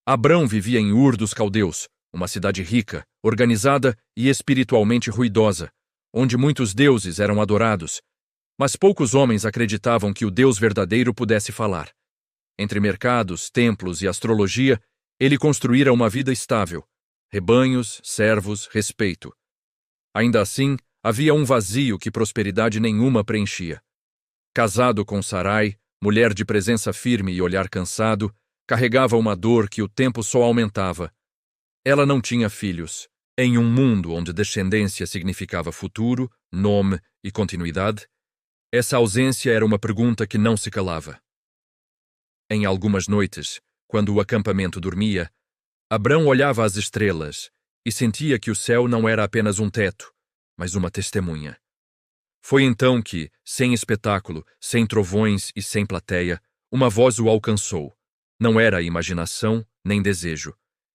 Abrão vivia em Ur dos Caldeus, uma cidade rica, organizada e espiritualmente ruidosa, onde muitos deuses eram adorados, mas poucos homens acreditavam que o Deus verdadeiro pudesse falar. Entre mercados, templos e astrologia, ele construíra uma vida estável: rebanhos, servos, respeito. Ainda assim, havia um vazio que prosperidade nenhuma preenchia. Casado com Sarai, mulher de presença firme e olhar cansado, carregava uma dor que o tempo só aumentava. Ela não tinha filhos. Em um mundo onde descendência significava futuro, nome e continuidade, essa ausência era uma pergunta que não se calava. Em algumas noites, quando o acampamento dormia, Abrão olhava as estrelas e sentia que o céu não era apenas um teto, mas uma testemunha. Foi então que, sem espetáculo, sem trovões e sem plateia, uma voz o alcançou. Não era imaginação nem desejo.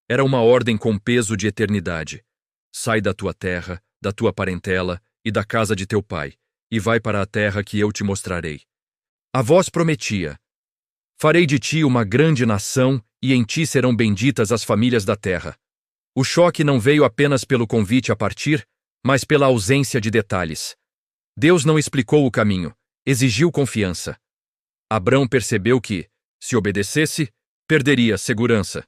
Era uma ordem com peso de eternidade. Sai da tua terra, da tua parentela e da casa de teu pai, e vai para a terra que eu te mostrarei. A voz prometia: farei de ti uma grande nação e em ti serão benditas as famílias da terra. O choque não veio apenas pelo convite a partir, mas pela ausência de detalhes. Deus não explicou o caminho, exigiu confiança. Abrão percebeu que, se obedecesse, perderia segurança.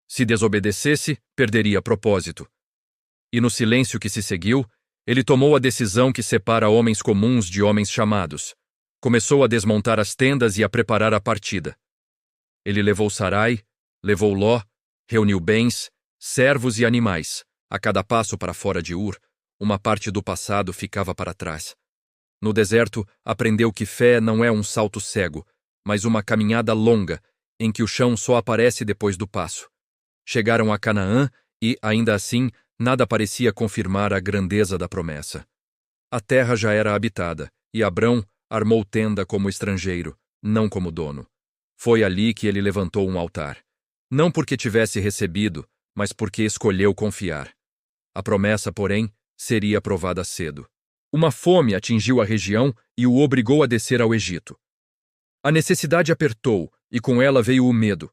Se desobedecesse, perderia propósito. E no silêncio que se seguiu, ele tomou a decisão que separa homens comuns de homens chamados. Começou a desmontar as tendas e a preparar a partida. Ele levou Sarai, levou Ló, reuniu bens, servos e animais. A cada passo para fora de Ur, uma parte do passado ficava para trás. No deserto, aprendeu que fé não é um salto cego, mas uma caminhada longa, em que o chão só aparece depois do passo. Chegaram a Canaã e, ainda assim, nada parecia confirmar a grandeza da promessa. A terra já era habitada, e Abrão armou tenda como estrangeiro, não como dono. Foi ali que ele levantou um altar. Não porque tivesse recebido, mas porque escolheu confiar. A promessa, porém, seria provada cedo. Uma fome atingiu a região e o obrigou a descer ao Egito. A necessidade apertou, e com ela veio o medo.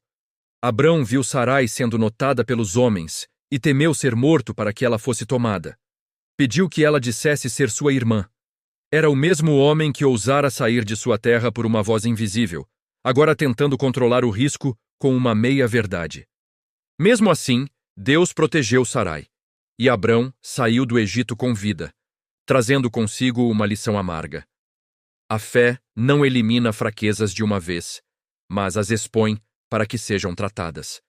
Abrão viu Sarai sendo notada pelos homens e temeu ser morto para que ela fosse tomada. Pediu que ela dissesse ser sua irmã. Era o mesmo homem que ousara sair de sua terra por uma voz invisível, agora tentando controlar o risco com uma meia-verdade. Mesmo assim, Deus protegeu Sarai, e Abrão saiu do Egito com vida, trazendo consigo uma lição amarga. A fé não elimina fraquezas de uma vez, mas as expõe para que sejam tratadas.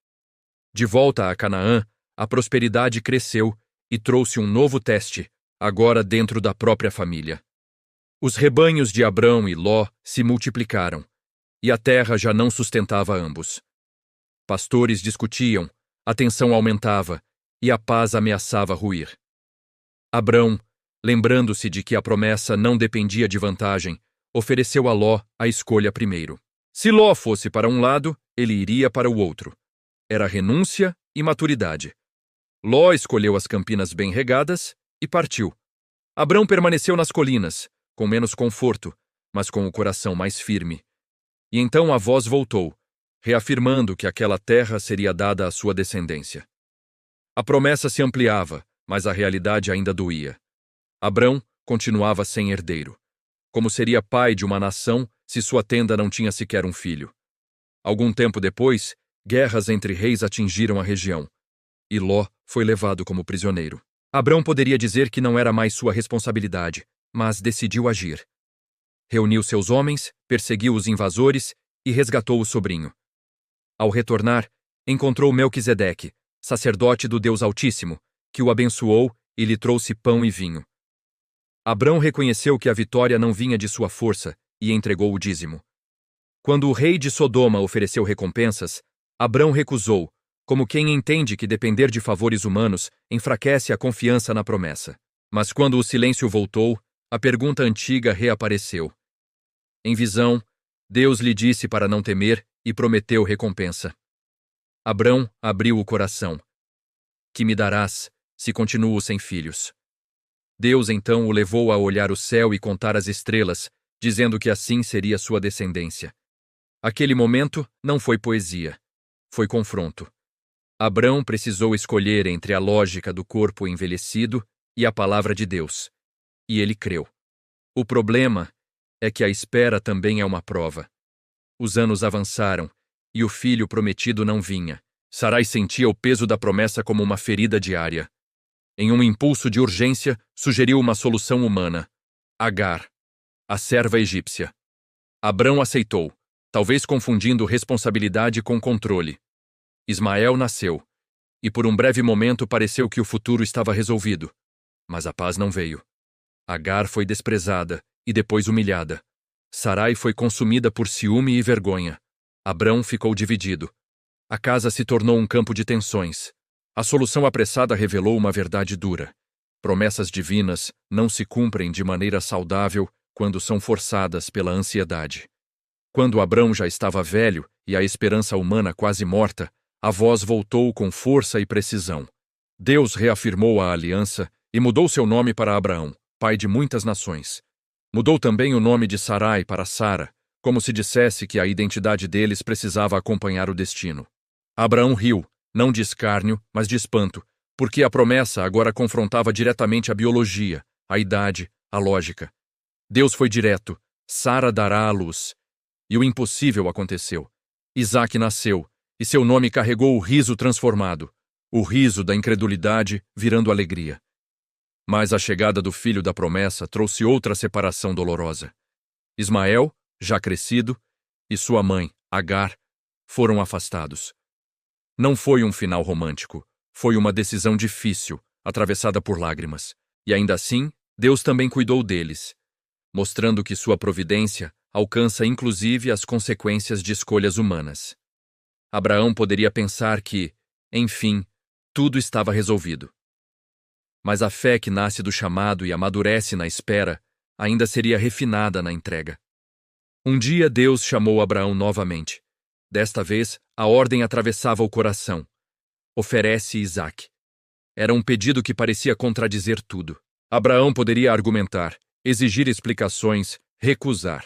De volta a Canaã, a prosperidade cresceu e trouxe um novo teste, agora dentro da própria família. Os rebanhos de Abrão e Ló se multiplicaram, e a terra já não sustentava ambos. Pastores discutiam, a tensão aumentava, e a paz ameaçava ruir. Abrão, lembrando-se de que a promessa não dependia de vantagem, ofereceu a Ló a escolha primeiro. Se Ló fosse para um lado, ele iria para o outro. Era renúncia e maturidade. Ló escolheu as campinas bem regadas e partiu. Abrão permaneceu nas colinas, com menos conforto, mas com o coração mais firme. E então a voz voltou, reafirmando que aquela terra seria dada à sua descendência. A promessa se ampliava, mas a realidade ainda doía. Abrão continuava sem herdeiro. Como seria pai de uma nação se sua tenda não tinha sequer um filho? Algum tempo depois, guerras entre reis atingiram a região, e Ló foi levado como prisioneiro. Abrão poderia dizer que não era mais sua responsabilidade, mas decidiu agir. Reuniu seus homens, perseguiu os invasores e resgatou o sobrinho. Ao retornar, encontrou Melquisedeque, sacerdote do Deus Altíssimo, que o abençoou e lhe trouxe pão e vinho. Abrão reconheceu que a vitória não vinha de sua força e entregou o dízimo. Quando o rei de Sodoma ofereceu recompensas, Abrão recusou, como quem entende que depender de favores humanos enfraquece a confiança na promessa. Mas quando o silêncio voltou, a pergunta antiga reapareceu. Em visão, Deus lhe disse para não temer e prometeu recompensa. Abrão abriu o coração. Que me darás, se continuo sem filhos? Deus então o levou a olhar o céu e contar as estrelas, dizendo que assim seria sua descendência. Aquele momento não foi poesia. foi confronto. Abrão precisou escolher entre a lógica do corpo envelhecido e a palavra de Deus. E ele creu. O problema é que a espera também é uma prova. Os anos avançaram e o filho prometido não vinha. Sarai sentia o peso da promessa como uma ferida diária. Em um impulso de urgência, sugeriu uma solução humana. Agar, a serva egípcia. Abrão aceitou, talvez confundindo responsabilidade com controle. Ismael nasceu, e por um breve momento pareceu que o futuro estava resolvido. Mas a paz não veio. Agar foi desprezada e depois humilhada. Sarai foi consumida por ciúme e vergonha. Abrão ficou dividido. A casa se tornou um campo de tensões. A solução apressada revelou uma verdade dura. Promessas divinas não se cumprem de maneira saudável quando são forçadas pela ansiedade. Quando Abrão já estava velho e a esperança humana quase morta, a voz voltou com força e precisão. Deus reafirmou a aliança e mudou seu nome para Abraão, pai de muitas nações. Mudou também o nome de Sarai para Sara, como se dissesse que a identidade deles precisava acompanhar o destino. Abraão riu, não de escárnio, mas de espanto, porque a promessa agora confrontava diretamente a biologia, a idade, a lógica. Deus foi direto: Sara dará à luz. E o impossível aconteceu. Isaque nasceu, e seu nome carregou o riso transformado, o riso da incredulidade virando alegria. Mas a chegada do filho da promessa trouxe outra separação dolorosa. Ismael, já crescido, e sua mãe, Agar, foram afastados. Não foi um final romântico, foi uma decisão difícil, atravessada por lágrimas. E ainda assim, Deus também cuidou deles, mostrando que sua providência alcança inclusive as consequências de escolhas humanas. Abraão poderia pensar que, enfim, tudo estava resolvido. Mas a fé que nasce do chamado e amadurece na espera ainda seria refinada na entrega. Um dia Deus chamou Abraão novamente. Desta vez, a ordem atravessava o coração. Oferece Isaque. Era um pedido que parecia contradizer tudo. Abraão poderia argumentar, exigir explicações, recusar.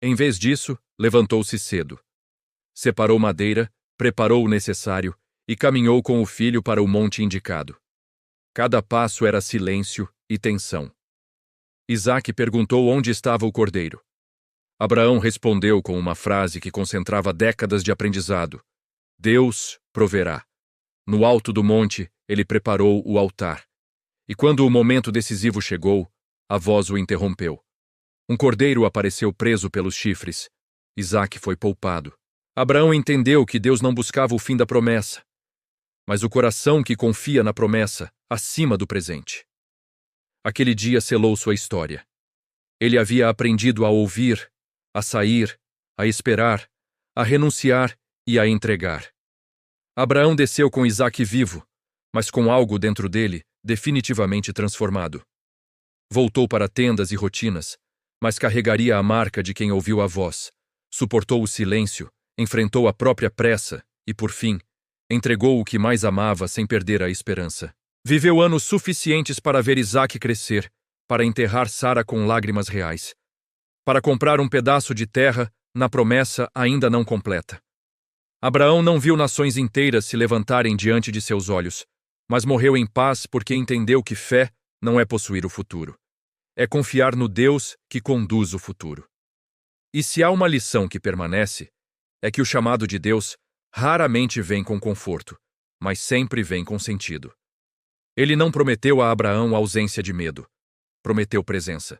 Em vez disso, levantou-se cedo. Separou madeira, preparou o necessário e caminhou com o filho para o monte indicado. Cada passo era silêncio e tensão. Isaque perguntou onde estava o cordeiro. Abraão respondeu com uma frase que concentrava décadas de aprendizado: Deus proverá. No alto do monte, ele preparou o altar. E quando o momento decisivo chegou, a voz o interrompeu. Um cordeiro apareceu preso pelos chifres. Isaque foi poupado. Abraão entendeu que Deus não buscava o fim da promessa, mas o coração que confia na promessa acima do presente. Aquele dia selou sua história. Ele havia aprendido a ouvir, a sair, a esperar, a renunciar e a entregar. Abraão desceu com Isaque vivo, mas com algo dentro dele definitivamente transformado. Voltou para tendas e rotinas, mas carregaria a marca de quem ouviu a voz, suportou o silêncio, enfrentou a própria pressa e, por fim, entregou o que mais amava sem perder a esperança. Viveu anos suficientes para ver Isaque crescer, para enterrar Sara com lágrimas reais, para comprar um pedaço de terra na promessa ainda não completa. Abraão não viu nações inteiras se levantarem diante de seus olhos, mas morreu em paz porque entendeu que fé não é possuir o futuro. É confiar no Deus que conduz o futuro. E se há uma lição que permanece, é que o chamado de Deus raramente vem com conforto, mas sempre vem com sentido. Ele não prometeu a Abraão ausência de medo, prometeu presença.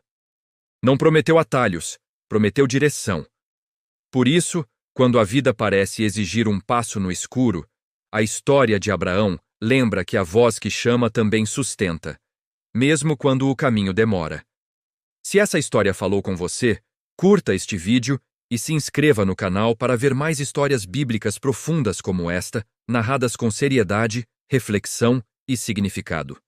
Não prometeu atalhos, prometeu direção. Por isso, quando a vida parece exigir um passo no escuro, a história de Abraão lembra que a voz que chama também sustenta, mesmo quando o caminho demora. Se essa história falou com você, curta este vídeo e se inscreva no canal para ver mais histórias bíblicas profundas como esta, narradas com seriedade, reflexão e significado.